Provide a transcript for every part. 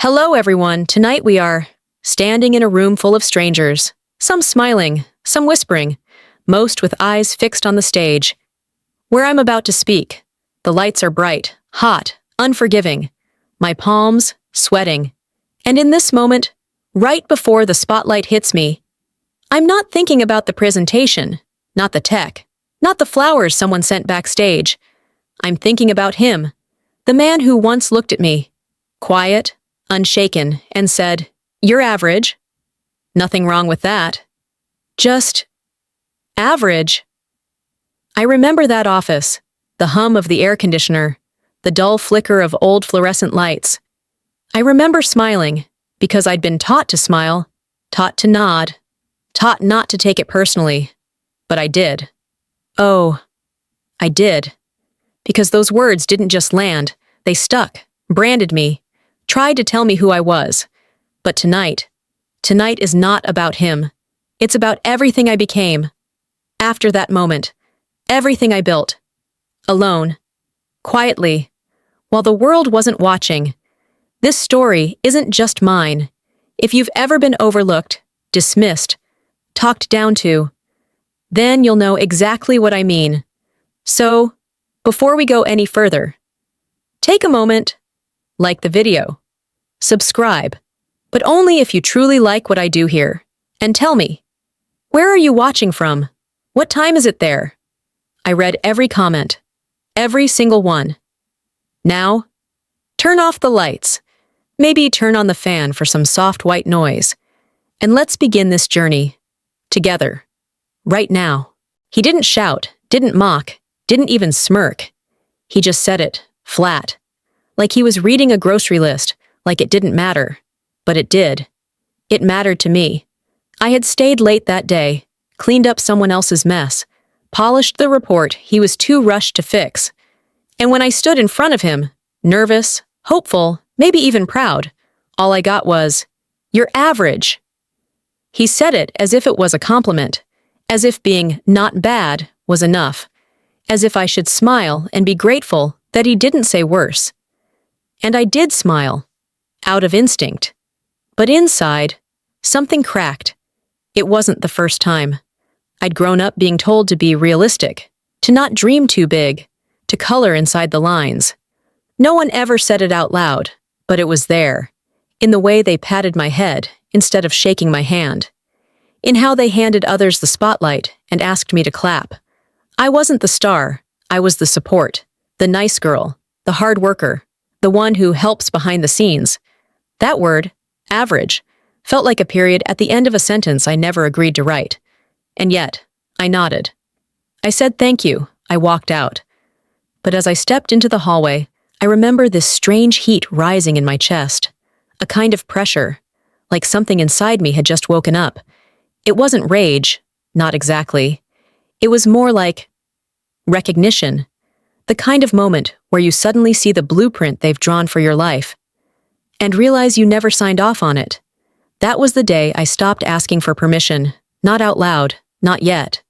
Hello, everyone. Tonight we are standing in a room full of strangers, some smiling, some whispering, most with eyes fixed on the stage. Where I'm about to speak, the lights are bright, hot, unforgiving, my palms sweating. And in this moment, right before the spotlight hits me, I'm not thinking about the presentation, not the tech, not the flowers someone sent backstage. I'm thinking about him, the man who once looked at me, quiet, unshaken, and said, "You're average." Nothing wrong with that. Just average. I remember that office, the hum of the air conditioner, the dull flicker of old fluorescent lights. I remember smiling, because I'd been taught to smile, taught to nod, taught not to take it personally. But I did. Oh, I did. Because those words didn't just land, they stuck, branded me, tried to tell me who I was. But tonight is not about him. It's about everything I became. After that moment, everything I built. Alone. Quietly. While the world wasn't watching. This story isn't just mine. If you've ever been overlooked, dismissed, talked down to, then you'll know exactly what I mean. So, before we go any further, take a moment, like the video, subscribe, but only if you truly like what I do here, and tell me, where are you watching from? What time is it there? I read every comment, every single one. Now, turn off the lights, maybe turn on the fan for some soft white noise, and let's begin this journey, together, right now. He didn't shout, didn't mock, didn't even smirk. He just said it, flat. Like he was reading a grocery list, like it didn't matter. But it did. It mattered to me. I had stayed late that day, cleaned up someone else's mess, polished the report he was too rushed to fix. And when I stood in front of him, nervous, hopeful, maybe even proud, all I got was, "You're average." He said it as if it was a compliment, as if being not bad was enough, as if I should smile and be grateful that he didn't say worse. And I did smile, out of instinct. But inside, something cracked. It wasn't the first time. I'd grown up being told to be realistic, to not dream too big, to color inside the lines. No one ever said it out loud, but it was there, in the way they patted my head instead of shaking my hand, in how they handed others the spotlight and asked me to clap. I wasn't the star, I was the support, the nice girl, the hard worker, the one who helps behind the scenes. That word, average, felt like a period at the end of a sentence I never agreed to write. And yet, I nodded. I said thank you, I walked out. But as I stepped into the hallway, I remember this strange heat rising in my chest, a kind of pressure, like something inside me had just woken up. It wasn't rage, not exactly. It was more like recognition, the kind of moment where you suddenly see the blueprint they've drawn for your life and realize you never signed off on it. That was the day I stopped asking for permission, not out loud, not yet.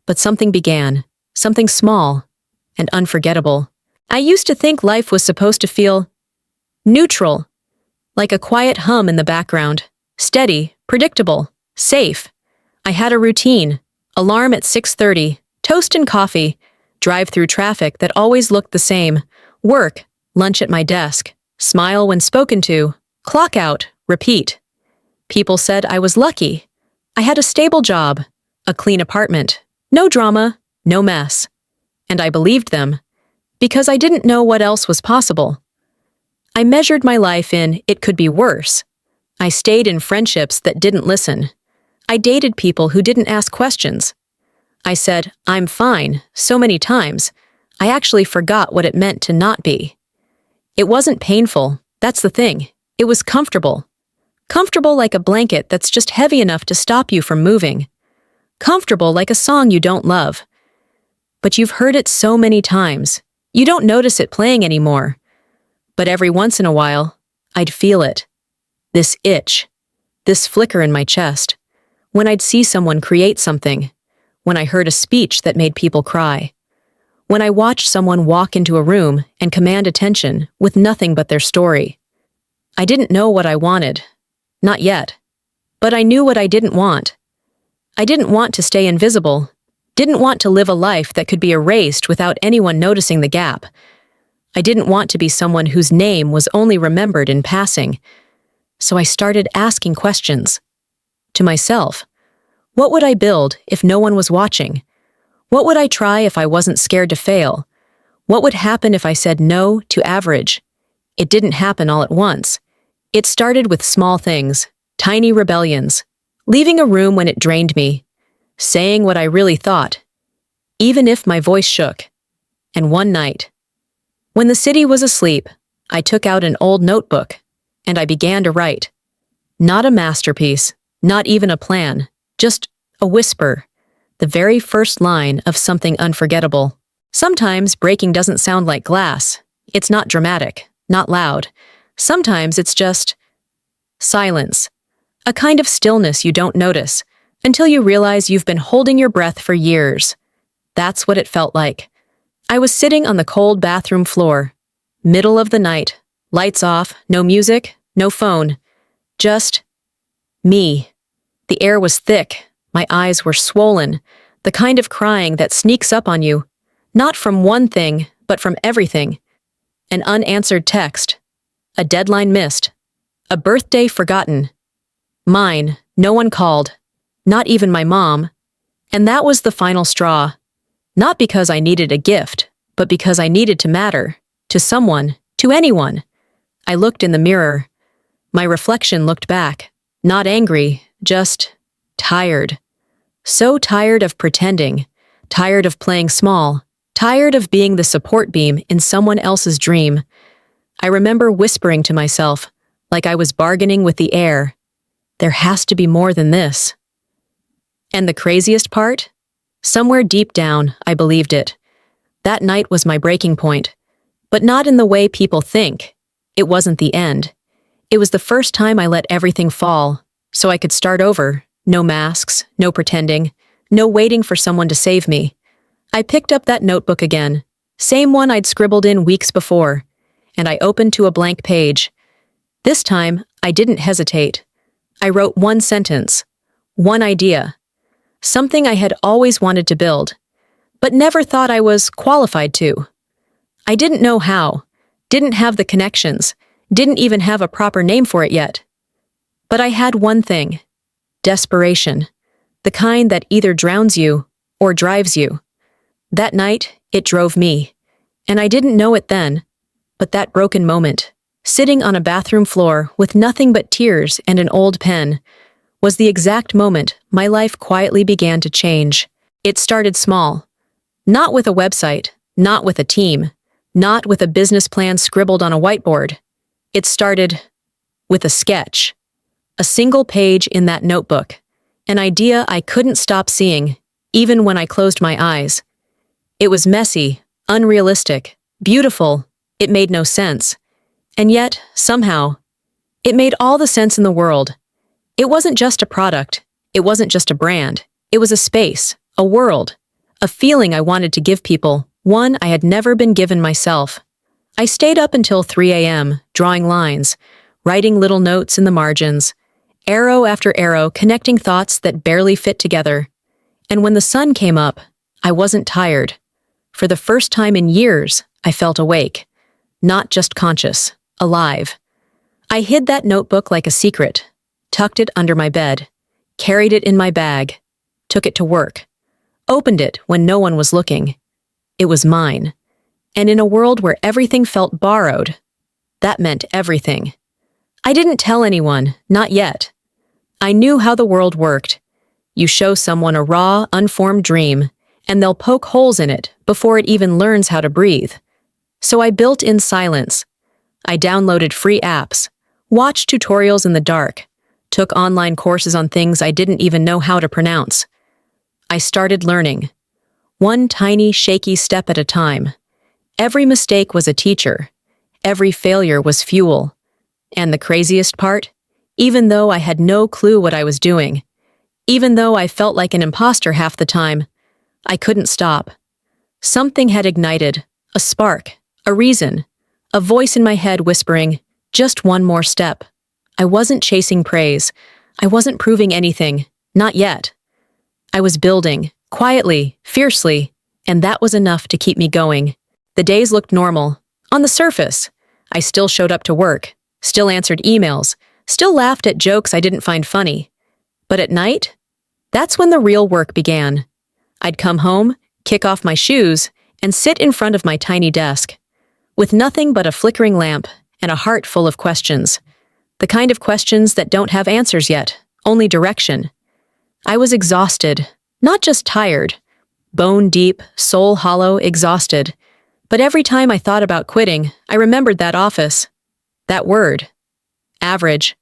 But something began, something small and unforgettable. I used to think life was supposed to feel neutral, like a quiet hum in the background, steady, predictable, safe. I had a routine, alarm at 6:30, toast and coffee, drive through traffic that always looked the same, work, lunch at my desk, smile when spoken to, clock out, repeat. People said I was lucky. I had a stable job, a clean apartment, no drama, no mess. And I believed them, because I didn't know what else was possible. I measured my life in it could be worse. I stayed in friendships that didn't listen. I dated people who didn't ask questions. I said, "I'm fine," so many times, I actually forgot what it meant to not be. It wasn't painful, that's the thing. It was comfortable. Comfortable like a blanket that's just heavy enough to stop you from moving. Comfortable like a song you don't love. But you've heard it so many times, you don't notice it playing anymore. But every once in a while, I'd feel it. This itch, this flicker in my chest, when I'd see someone create something, when I heard a speech that made people cry, when I watched someone walk into a room and command attention with nothing but their story. I didn't know what I wanted. Not yet. But I knew what I didn't want. I didn't want to stay invisible. Didn't want to live a life that could be erased without anyone noticing the gap. I didn't want to be someone whose name was only remembered in passing. So I started asking questions. To myself, what would I build if no one was watching? What would I try if I wasn't scared to fail? What would happen if I said no to average? It didn't happen all at once. It started with small things, tiny rebellions, leaving a room when it drained me, saying what I really thought, even if my voice shook. And one night, when the city was asleep, I took out an old notebook, and I began to write. Not a masterpiece, not even a plan, just a whisper, the very first line of something unforgettable. Sometimes breaking doesn't sound like glass. It's not dramatic, not loud. Sometimes it's just silence, a kind of stillness you don't notice until you realize you've been holding your breath for years. That's what it felt like. I was sitting on the cold bathroom floor, middle of the night, lights off, no music, no phone, just me. The air was thick, my eyes were swollen, the kind of crying that sneaks up on you, not from one thing, but from everything. An unanswered text, a deadline missed, a birthday forgotten. Mine, no one called, not even my mom. And that was the final straw. Not because I needed a gift, but because I needed to matter, to someone, to anyone. I looked in the mirror. My reflection looked back, not angry, just tired. So tired of pretending, tired of playing small, tired of being the support beam in someone else's dream. I remember whispering to myself, like I was bargaining with the air, there has to be more than this. And the craziest part? Somewhere deep down, I believed it. That night was my breaking point, but not in the way people think. It wasn't the end. It was the first time I let everything fall, so I could start over. No masks, no pretending, no waiting for someone to save me. I picked up that notebook again, same one I'd scribbled in weeks before, and I opened to a blank page. This time, I didn't hesitate. I wrote one sentence, one idea, something I had always wanted to build, but never thought I was qualified to. I didn't know how, didn't have the connections, didn't even have a proper name for it yet. But I had one thing. Desperation, the kind that either drowns you or drives you. That night, it drove me, and I didn't know it then, but that broken moment, sitting on a bathroom floor with nothing but tears and an old pen, was the exact moment my life quietly began to change. It started small, not with a website, not with a team, not with a business plan scribbled on a whiteboard. It started with a sketch. A single page in that notebook, an idea I couldn't stop seeing, even when I closed my eyes. It was messy, unrealistic, beautiful, it made no sense. And yet, somehow, it made all the sense in the world. It wasn't just a product, it wasn't just a brand, it was a space, a world, a feeling I wanted to give people, one I had never been given myself. I stayed up until 3 a.m., drawing lines, writing little notes in the margins, arrow after arrow connecting thoughts that barely fit together. And when the sun came up, I wasn't tired. For the first time in years, I felt awake. Not just conscious, alive. I hid that notebook like a secret, tucked it under my bed, carried it in my bag, took it to work, opened it when no one was looking. It was mine. And in a world where everything felt borrowed, that meant everything. I didn't tell anyone, not yet. I knew how the world worked. You show someone a raw, unformed dream, and they'll poke holes in it before it even learns how to breathe. So I built in silence. I downloaded free apps, watched tutorials in the dark, took online courses on things I didn't even know how to pronounce. I started learning, one tiny, shaky step at a time. Every mistake was a teacher. Every failure was fuel. And the craziest part? Even though I had no clue what I was doing, even though I felt like an imposter half the time, I couldn't stop. Something had ignited, a spark, a reason, a voice in my head whispering, Just one more step. I wasn't chasing praise. I wasn't proving anything. Not yet. I was building, quietly, fiercely, and that was enough to keep me going. The days looked normal. On the surface, I still showed up to work, still answered emails, still laughed at jokes I didn't find funny. But at night, that's when the real work began. I'd come home, kick off my shoes, and sit in front of my tiny desk, with nothing but a flickering lamp and a heart full of questions. The kind of questions that don't have answers yet, only direction. I was exhausted, not just tired. Bone deep, soul hollow, exhausted. But every time I thought about quitting, I remembered that office. That word. Average.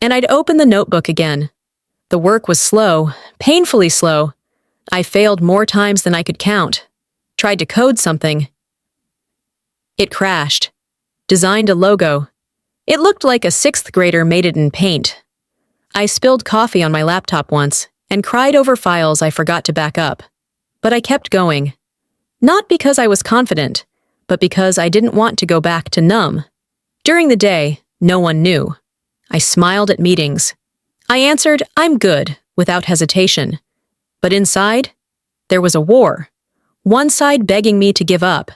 And I'd open the notebook again. The work was slow, painfully slow. I failed more times than I could count. Tried to code something. It crashed. Designed a logo. It looked like a sixth grader made it in paint. I spilled coffee on my laptop once and cried over files I forgot to back up. But I kept going. Not because I was confident, but because I didn't want to go back to numb. During the day, no one knew. I smiled at meetings. I answered, "I'm good," without hesitation. But inside, there was a war. One side begging me to give up,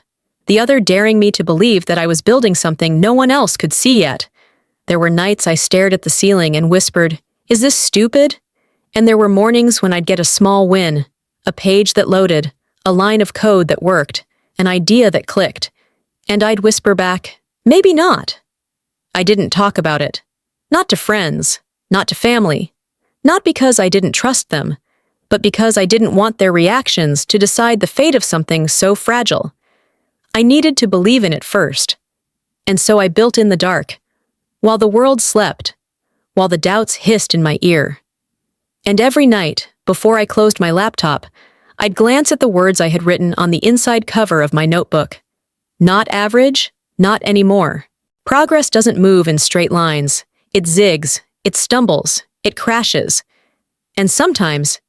the other daring me to believe that I was building something no one else could see yet. There were nights I stared at the ceiling and whispered, "Is this stupid?" And there were mornings when I'd get a small win, a page that loaded, a line of code that worked, an idea that clicked. And I'd whisper back, "Maybe not." I didn't talk about it. Not to friends, not to family. Not because I didn't trust them, but because I didn't want their reactions to decide the fate of something so fragile. I needed to believe in it first. And so I built in the dark, while the world slept, while the doubts hissed in my ear. And every night, before I closed my laptop, I'd glance at the words I had written on the inside cover of my notebook. Not average, not anymore. Progress doesn't move in straight lines. It zigs, it stumbles, it crashes. And sometimes,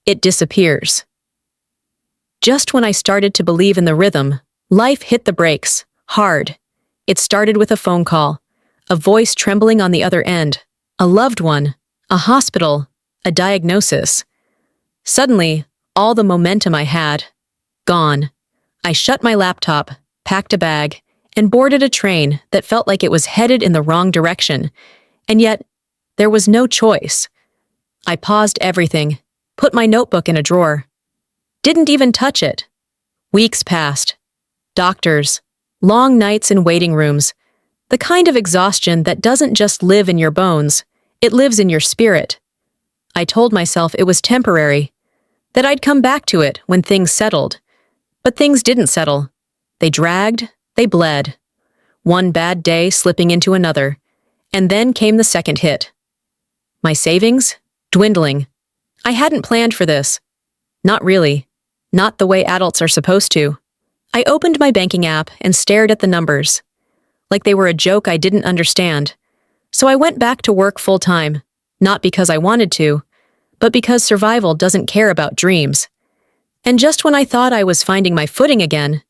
it disappears. Just when I started to believe in the rhythm, life hit the brakes, hard. It started with a phone call, a voice trembling on the other end, a loved one, a hospital, a diagnosis. Suddenly, all the momentum I had, gone. I shut my laptop, packed a bag, and boarded a train that felt like it was headed in the wrong direction. And yet, there was no choice. I paused everything, put my notebook in a drawer. Didn't even touch it. Weeks passed. Doctors, long nights in waiting rooms, the kind of exhaustion that doesn't just live in your bones, it lives in your spirit. I told myself it was temporary, that I'd come back to it when things settled. But things didn't settle. They dragged, they bled. One bad day slipping into another, and then came the second hit. My savings? Dwindling. I hadn't planned for this. Not really. Not the way adults are supposed to. I opened my banking app and stared at the numbers, like they were a joke I didn't understand. So I went back to work full-time, not because I wanted to, but because survival doesn't care about dreams. And just when I thought I was finding my footing again,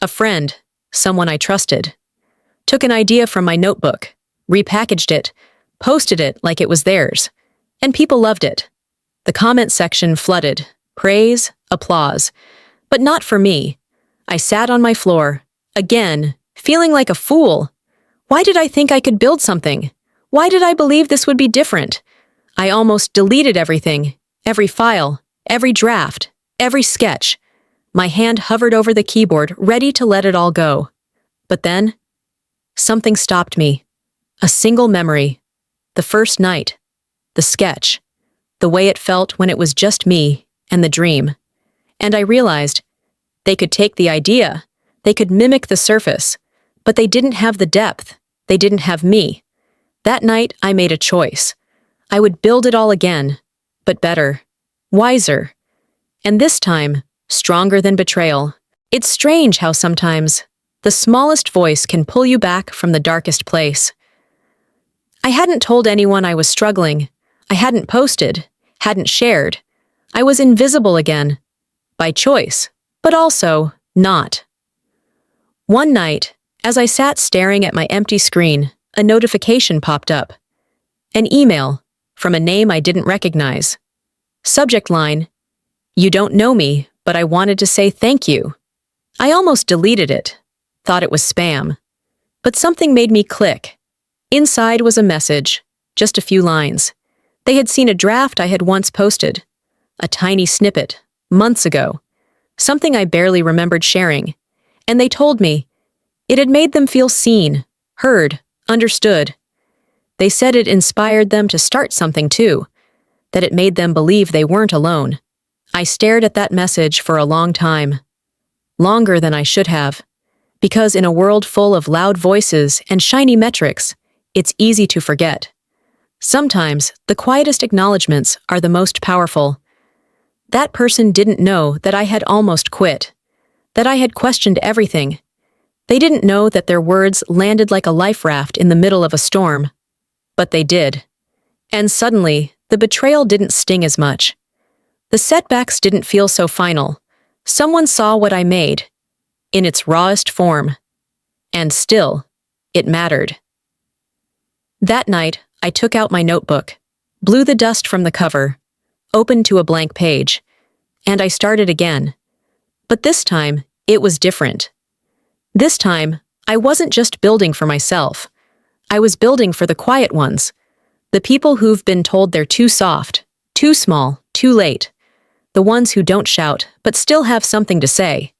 a friend, someone I trusted, took an idea from my notebook, repackaged it, posted it like it was theirs, and people loved it. The comment section flooded, praise, applause, but not for me. I sat on my floor, again, feeling like a fool. Why did I think I could build something? Why did I believe this would be different? I almost deleted everything, every file, every draft, every sketch. My hand hovered over the keyboard, ready to let it all go. But then, something stopped me. A single memory. The first night. The sketch. The way it felt when it was just me and the dream. And I realized, they could take the idea. They could mimic the surface. But they didn't have the depth. They didn't have me. That night, I made a choice. I would build it all again, but better, wiser. And this time, stronger than betrayal. It's strange how sometimes the smallest voice can pull you back from the darkest place. I hadn't told anyone I was struggling. I hadn't posted, hadn't shared. I was invisible again, by choice, but also not. One night, As I sat staring at my empty screen, a notification popped up. An email from a name I didn't recognize. Subject line, "You don't know me, but I wanted to say thank you." I almost deleted it, thought it was spam. But something made me click. Inside was a message, just a few lines. They had seen a draft I had once posted. A tiny snippet, months ago. Something I barely remembered sharing. And they told me it had made them feel seen, heard, understood. They said it inspired them to start something too, that it made them believe they weren't alone. I stared at that message for a long time. Longer than I should have. Because in a world full of loud voices and shiny metrics, it's easy to forget. Sometimes, the quietest acknowledgments are the most powerful. That person didn't know that I had almost quit, that I had questioned everything. They didn't know that their words landed like a life raft in the middle of a storm. But they did. And suddenly, the betrayal didn't sting as much. The setbacks didn't feel so final. Someone saw what I made, in its rawest form. And still, it mattered. That night, I took out my notebook, blew the dust from the cover, opened to a blank page, and I started again. But this time, it was different. This time, I wasn't just building for myself. I was building for the quiet ones, the people who've been told they're too soft, too small, too late, the ones who don't shout but still have something to say.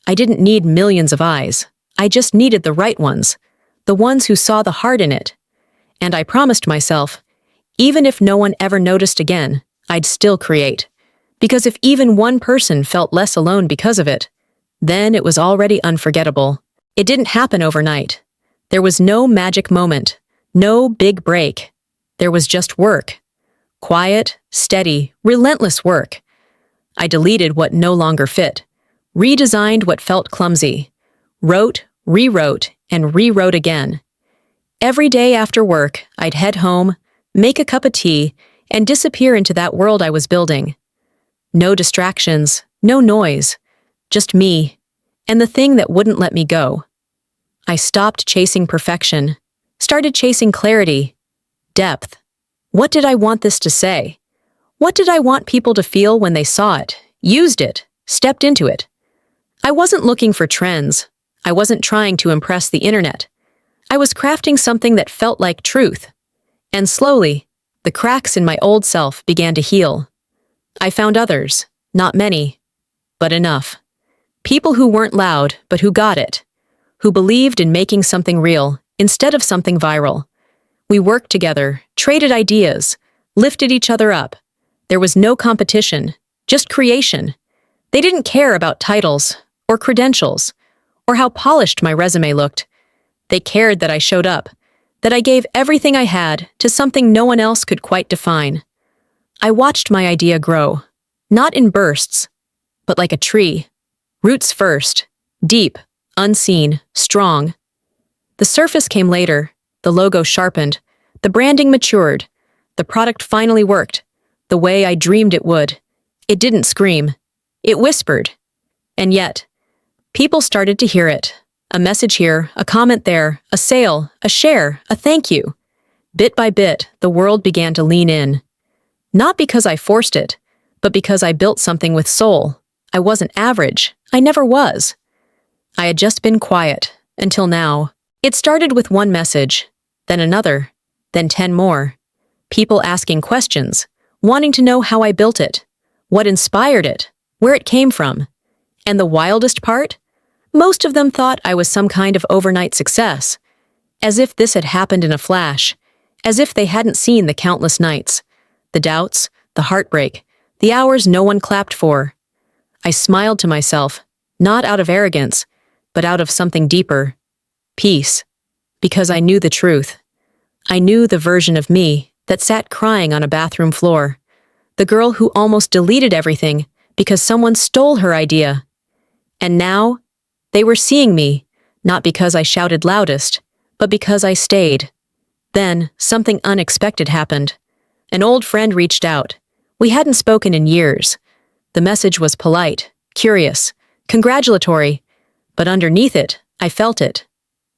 I didn't need millions of eyes. I just needed the right ones, the ones who saw the heart in it. And I promised myself, even if no one ever noticed again, I'd still create. Because if even one person felt less alone because of it, then it was already unforgettable. It didn't happen overnight. There was no magic moment, no big break. There was just work. Quiet, steady, relentless work. I deleted what no longer fit, redesigned what felt clumsy, wrote, rewrote, and rewrote again. Every day after work, I'd head home, make a cup of tea, and disappear into that world I was building. No distractions, no noise, just me, and the thing that wouldn't let me go. I stopped chasing perfection, started chasing clarity, depth. What did I want this to say? What did I want people to feel when they saw it, used it, stepped into it? I wasn't looking for trends. I wasn't trying to impress the internet. I was crafting something that felt like truth. And slowly, the cracks in my old self began to heal. I found others, not many, but enough. People who weren't loud, but who got it. Who believed in making something real instead of something viral. We worked together, traded ideas, lifted each other up. There was no competition, just creation. They didn't care about titles or credentials or how polished my resume looked. They cared that I showed up, that I gave everything I had to something no one else could quite define. I watched my idea grow, not in bursts, but like a tree. Roots first, deep, unseen, strong. The surface came later, the logo sharpened, the branding matured, the product finally worked, the way I dreamed it would. It didn't scream. It whispered. And yet, people started to hear it. A message here, a comment there, a sale, a share, a thank you. Bit by bit, the world began to lean in. Not because I forced it, but because I built something with soul. I wasn't average. I never was. I had just been quiet, until now. It started with one message, then another, then 10 more. People asking questions, wanting to know how I built it, what inspired it, where it came from. And the wildest part? Most of them thought I was some kind of overnight success, as if this had happened in a flash, as if they hadn't seen the countless nights, the doubts, the heartbreak, the hours no one clapped for. I smiled to myself, not out of arrogance, but out of something deeper. Peace. Because I knew the truth. I knew the version of me that sat crying on a bathroom floor. The girl who almost deleted everything because someone stole her idea. And now, they were seeing me, not because I shouted loudest, but because I stayed. Then, something unexpected happened. An old friend reached out. We hadn't spoken in years. The message was polite, curious, congratulatory, but underneath it, I felt it.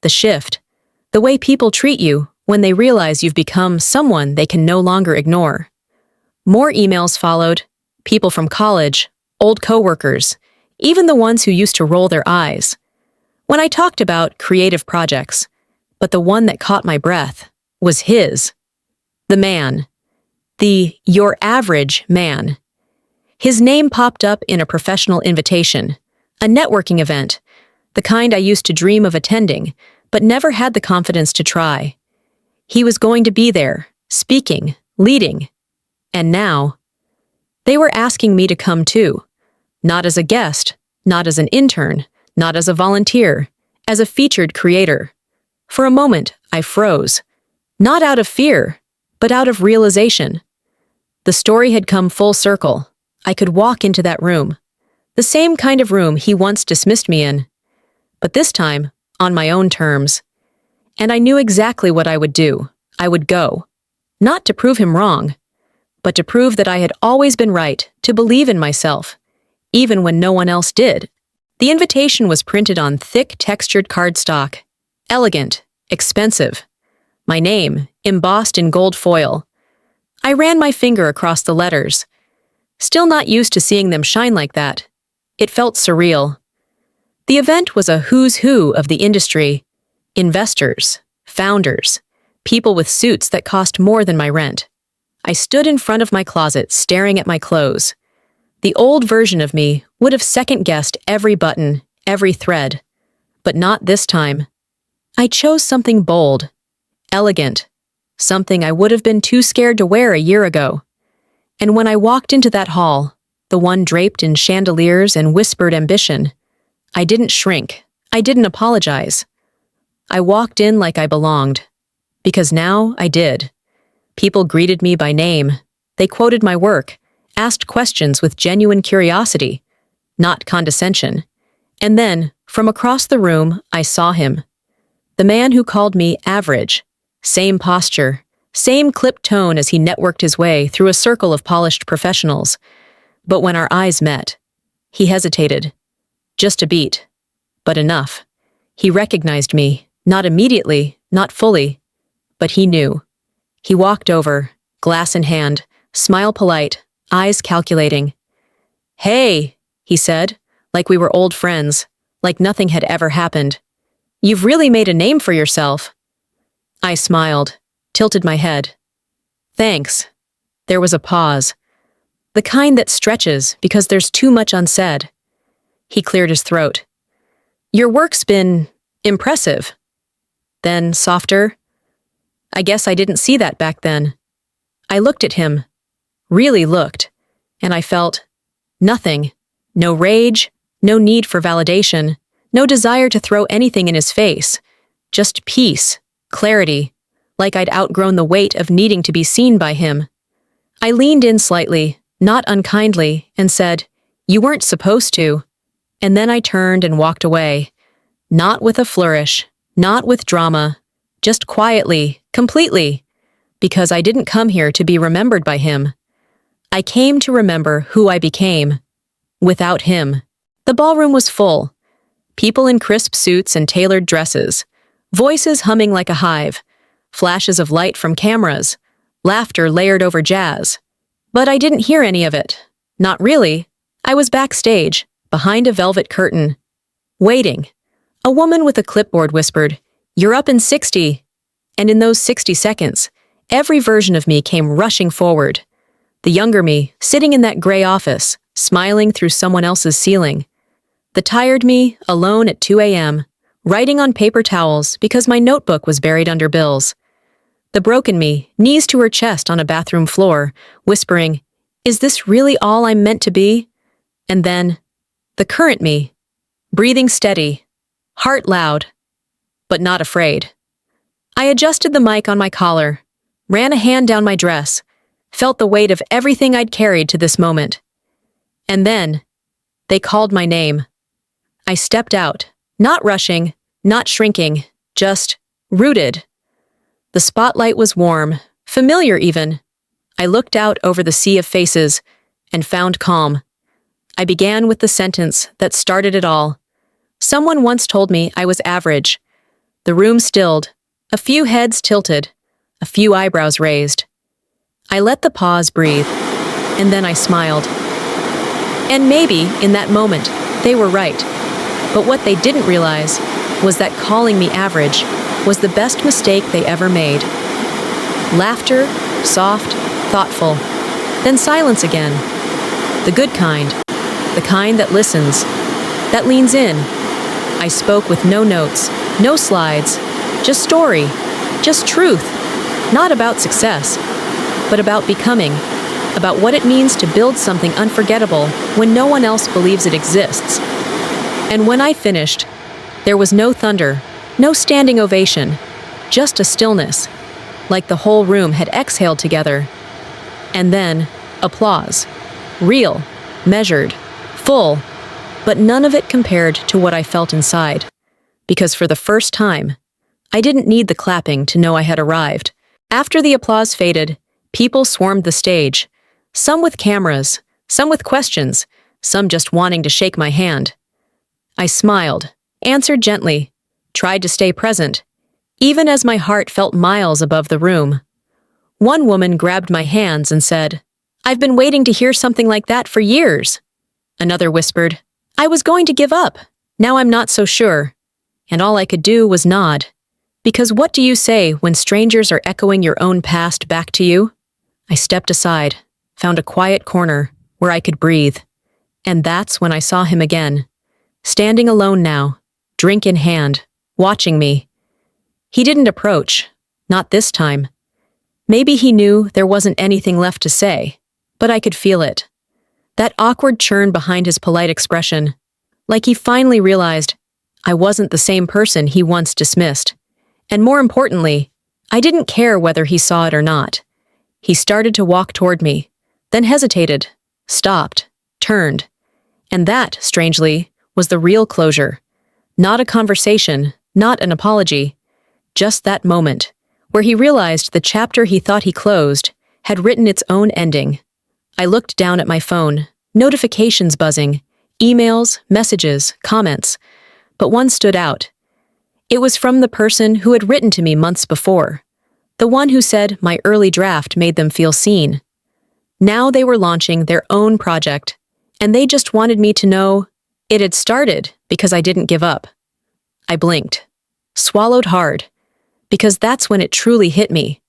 the shift, the way people treat you when they realize you've become someone they can no longer ignore. More emails followed, people from college, old coworkers, even the ones who used to roll their eyes. When I talked about creative projects, but the one that caught my breath was his. The man. The your average man. His name popped up in a professional invitation, a networking event, the kind I used to dream of attending, but never had the confidence to try. He was going to be there, speaking, leading. And now, they were asking me to come too. Not as a guest, not as an intern, not as a volunteer, as a featured creator. For a moment, I froze. Not out of fear, but out of realization. The story had come full circle. I could walk into that room. The same kind of room he once dismissed me in. But this time, on my own terms. And I knew exactly what I would do. I would go. Not to prove him wrong, but to prove that I had always been right, to believe in myself, even when no one else did. The invitation was printed on thick, textured cardstock. Elegant, expensive. My name, embossed in gold foil. I ran my finger across the letters. Still not used to seeing them shine like that. It felt surreal. The event was a who's who of the industry. Investors, founders, people with suits that cost more than my rent. I stood in front of my closet staring at my clothes. The old version of me would have second-guessed every button, every thread. But not this time. I chose something bold, elegant, something I would have been too scared to wear a year ago. And when I walked into that hall, the one draped in chandeliers and whispered ambition, I didn't shrink. I didn't apologize. I walked in like I belonged. Because now I did. People greeted me by name. They quoted my work, asked questions with genuine curiosity, not condescension. And then, from across the room, I saw him. The man who called me average. Same posture, same clipped tone as he networked his way through a circle of polished professionals. But when our eyes met, he hesitated. Just a beat. But enough. He recognized me, not immediately, not fully, but he knew. He walked over, glass in hand, smile polite, eyes calculating. "Hey," he said, like we were old friends, like nothing had ever happened. "You've really made a name for yourself." I smiled, tilted my head. "Thanks." There was a pause. The kind that stretches because there's too much unsaid. He cleared his throat. "Your work's been impressive." Then, softer, "I guess I didn't see that back then." I looked at him, really looked, and I felt nothing. No rage, no need for validation, no desire to throw anything in his face. Just peace, clarity, like I'd outgrown the weight of needing to be seen by him. I leaned in slightly, not unkindly, and said, "You weren't supposed to." And then I turned and walked away. Not with a flourish, not with drama, just quietly, completely, because I didn't come here to be remembered by him. I came to remember who I became. Without him. The ballroom was full. People in crisp suits and tailored dresses, voices humming like a hive, flashes of light from cameras, laughter layered over jazz. But I didn't hear any of it. Not really. I was backstage, behind a velvet curtain. Waiting. A woman with a clipboard whispered, "You're up in 60. And in those 60 seconds, every version of me came rushing forward. The younger me, sitting in that gray office, smiling through someone else's ceiling. The tired me, alone at 2 a.m., writing on paper towels because my notebook was buried under bills. The broken me, knees to her chest on a bathroom floor, whispering, "Is this really all I'm meant to be?" And then, the current me, breathing steady, heart loud, but not afraid. I adjusted the mic on my collar, ran a hand down my dress, felt the weight of everything I'd carried to this moment. And then, they called my name. I stepped out, not rushing, not shrinking, just rooted. The spotlight was warm, familiar even. I looked out over the sea of faces and found calm. I began with the sentence that started it all. Someone once told me I was average, The room stilled, a few heads tilted, a few eyebrows raised. I let the pause breathe, and then I smiled. And maybe, in that moment, they were right. But what they didn't realize was that calling me average was the best mistake they ever made. Laughter, soft, thoughtful, then silence again. The good kind, the kind that listens, that leans in. I spoke with no notes, no slides, just story, just truth, not about success, but about becoming, about what it means to build something unforgettable when no one else believes it exists. And when I finished, there was no thunder, no standing ovation, just a stillness, like the whole room had exhaled together. And then, applause. Real, measured, full, but none of it compared to what I felt inside. Because for the first time, I didn't need the clapping to know I had arrived. After the applause faded, people swarmed the stage, some with cameras, some with questions, some just wanting to shake my hand. I smiled, answered gently, tried to stay present, even as my heart felt miles above the room. One woman grabbed my hands and said, "I've been waiting to hear something like that for years." Another whispered, "I was going to give up. Now I'm not so sure." And all I could do was nod. Because what do you say when strangers are echoing your own past back to you? I stepped aside, found a quiet corner where I could breathe. And that's when I saw him again, standing alone now, drink in hand, watching me. He didn't approach, not this time. Maybe he knew there wasn't anything left to say, but I could feel it. That awkward churn behind his polite expression, like he finally realized I wasn't the same person he once dismissed. And more importantly, I didn't care whether he saw it or not. He started to walk toward me, then hesitated, stopped, turned. And that, strangely, was the real closure. Not a conversation, not an apology. Just that moment, where he realized the chapter he thought he closed had written its own ending. I looked down at my phone, notifications buzzing, emails, messages, comments. But one stood out. It was from the person who had written to me months before, the one who said my early draft made them feel seen. Now they were launching their own project, and they just wanted me to know it had started because I didn't give up. I blinked, swallowed hard, because that's when it truly hit me.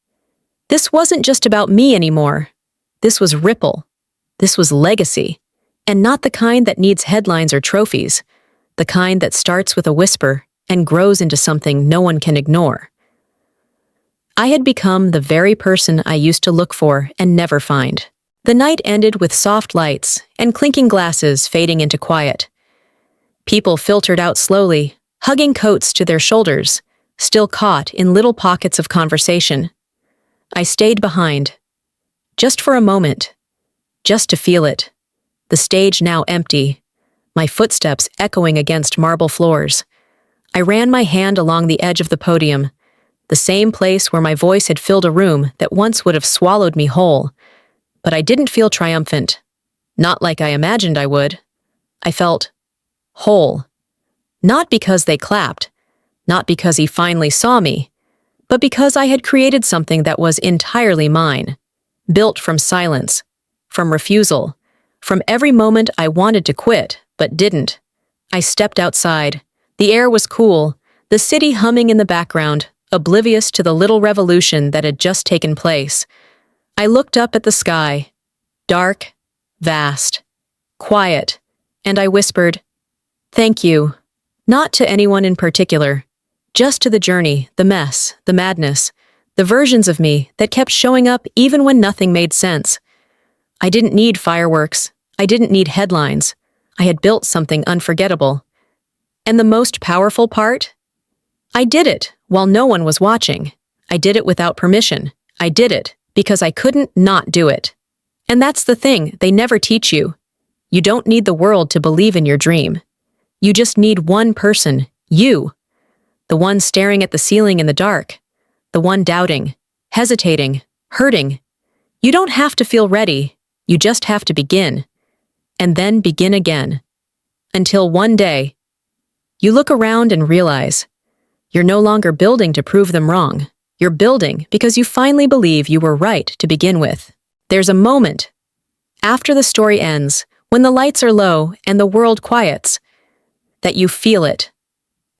This wasn't just about me anymore. This was ripple. This was legacy, and not the kind that needs headlines or trophies, the kind that starts with a whisper and grows into something no one can ignore. I had become the very person I used to look for and never find. The night ended with soft lights and clinking glasses fading into quiet. People filtered out slowly, hugging coats to their shoulders, still caught in little pockets of conversation. I stayed behind, just for a moment, just to feel it. The stage now empty, my footsteps echoing against marble floors. I ran my hand along the edge of the podium, the same place where my voice had filled a room that once would have swallowed me whole. But I didn't feel triumphant, not like I imagined I would. I felt whole. Not because they clapped, not because he finally saw me, but because I had created something that was entirely mine, built from silence, from refusal, from every moment I wanted to quit, but didn't. I stepped outside. The air was cool, the city humming in the background, oblivious to the little revolution that had just taken place. I looked up at the sky, dark, vast, quiet, and I whispered, "Thank you." Not to anyone in particular, just to the journey, the mess, the madness, the versions of me that kept showing up even when nothing made sense. I didn't need fireworks. I didn't need headlines. I had built something unforgettable. And the most powerful part? I did it while no one was watching. I did it without permission. I did it because I couldn't not do it. And that's the thing they never teach you. You don't need the world to believe in your dream. You just need one person, you. The one staring at the ceiling in the dark. The one doubting, hesitating, hurting. You don't have to feel ready. You just have to begin. And then begin again. Until one day, you look around and realize You're no longer building to prove them wrong. You're building because you finally believe you were right to begin with. There's a moment, after the story ends, when the lights are low and the world quiets, that you feel it.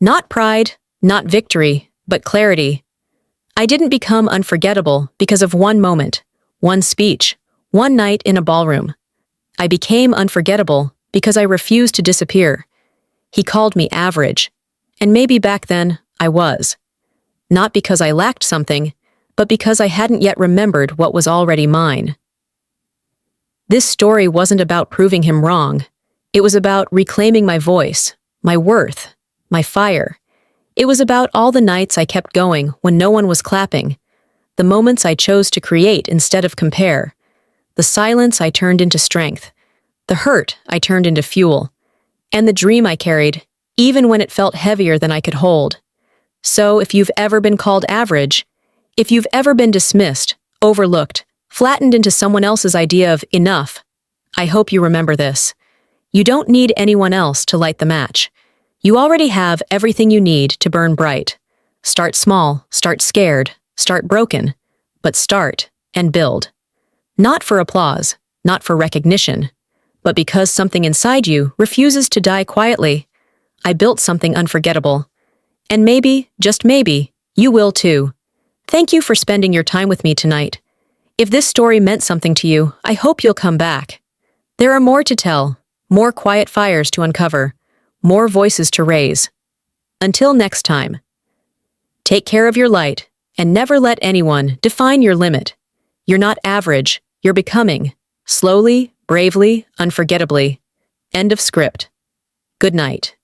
Not pride, not victory, but clarity. I didn't become unforgettable because of one moment, one speech, one night in a ballroom. I became unforgettable because I refused to disappear. He called me average, and maybe back then I was. Not because I lacked something, but because I hadn't yet remembered what was already mine. This story wasn't about proving him wrong. It was about reclaiming my voice, my worth, my fire. It was about all the nights I kept going when no one was clapping, the moments I chose to create instead of compare, the silence I turned into strength, the hurt I turned into fuel, and the dream I carried, even when it felt heavier than I could hold. So if you've ever been called average, if you've ever been dismissed, overlooked, flattened into someone else's idea of enough, I hope you remember this. You don't need anyone else to light the match. You already have everything you need to burn bright. Start small, start scared, start broken, but start and build. Not for applause, not for recognition, but because something inside you refuses to die quietly. I built something unforgettable. And maybe, just maybe, you will too. Thank you for spending your time with me tonight. If this story meant something to you, I hope you'll come back. There are more to tell, more quiet fires to uncover, more voices to raise. Until next time, take care of your light and never let anyone define your limit. You're not average, you're becoming. Slowly, bravely, unforgettably. End of script. Good night.